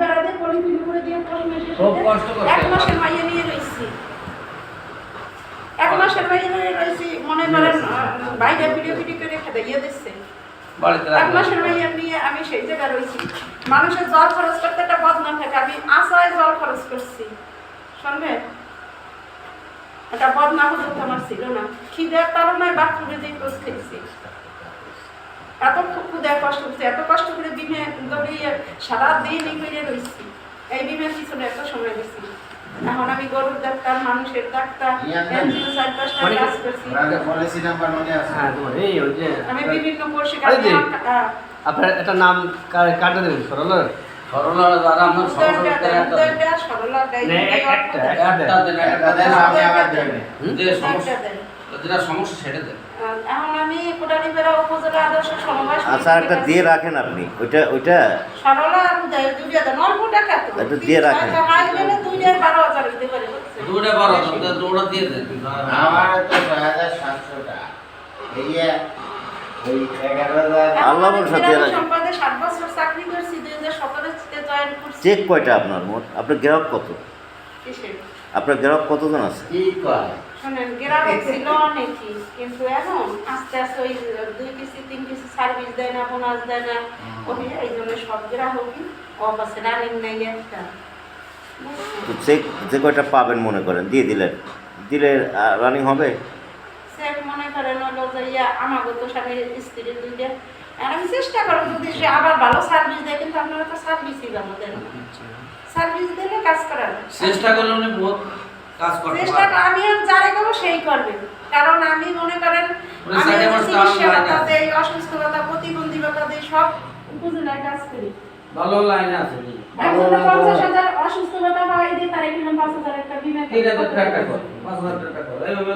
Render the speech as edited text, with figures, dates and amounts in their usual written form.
বেড়া দিয়ে পলিথিন করে দিয়ে খুব কষ্ট করছে। 1 মাসের মাইয়া নিয়ে রইছি। 1 মাসের মাইয়া নিয়ে রইছি, মনে করেন বাইরে ভিডিও করে খাইয়ে দিচ্ছে। বাড়িতে 1 মাসের মাইয়া নিয়ে আমি সেই জায়গায় রইছি। মানুষের জল খরচ করতে একটা বদনাম থাকে, আমি আশায় জল খরচ করছি। শুনবে, একটা বদনাম হতো আমার ছিল না। খিদের তাড়নায় বাথরুমে যেয়ে কোচ খেয়েছি। এত ক্ষুদে কষ্ট করছি, এত কষ্ট করে বিমে দৌড়িয়ে সারাদিন করে রয়েছি। এই বিমের পিছনে এত সময় দিচ্ছি। এখন আমি গরুর ডাক্তার, মানুষের ডাক্তার, এনজিও 4-5টা কাজ করছি। আমি বিভিন্ন পরিষেবা আপনার একটা নাম কাটা দেবেন সরল করোনা দ্বারা আমার সমস্যা যে সমস্যা যেটা সমস্যা সেটা দেন। এখন আমি কোটালীপাড়া উপজেলা আদর্শ সমবায় আচ্ছা একটা দিয়ে রাখেন আপনি ওইটা সরলা আর উদয় দুইটা দেন, অল্প টাকা তো এটা দিয়ে রাখেন। হাই গেলে 2-12,000 দিতে পারে। দুটা বড় দুটা দিয়ে দেন। আমার তো 6,700 টাকা এই ওই 11,000 আল্লাহ ভরসা দিয়ে রাখেন। সম্পাদে 7 বছর চাকরি করছি, 2017 তে জয়েন করছি। চেক কয়টা আপনার মোট? আপনার গ্রাহক কত? কিসের? আপনার গ্রাহক কতজন আছে? কি কয় শুনেন, গ্রামে ছিল অনেকই, কিন্তু এখন আস্তে আস্তে ওই 2 কিস্তি 3 কিস্তি সার্ভিস দেয় না, বোনাস দেয় না, ওই এই জন্য সব গ্রাহকই অবশ্যই রানিং নেই একটা। তো চেক যে কয়টা পাবেন মনে করেন দিয়ে দিলে রানিং হবে? সে মনে করেন হলো যে আমাগো তো স্বামীর স্ত্রীর দুইটা, আর আমি চেষ্টা করবো যদি সে আবার ভালো সার্ভিস দেয়, কিন্তু আপনারা তো সার্ভিসই ভালো দেন না। সার্ভিস দিলে কাজ করা যায়। চেষ্টা করলে উনি বহুত কাজ করতে চেষ্টা পারবেন। আমি যারা করবো সেই করবে, কারণ আমি মনে করেন উনি আমি সাইডে বসে চিকিৎসা তার ভাতা লাইনে দেই, অসুস্থতা, প্রতিবন্ধী ভাতা দেই, সব উপজেলায় কাজ করি। ভালো লাইনে আছে। একজনে 50,000 অসুস্থ ভাতা পাই দিয়ে তার এখানে 5,000 একটা বিমা ঠিক আছে, টাকা কর 5,000 টাকা কর এইভাবে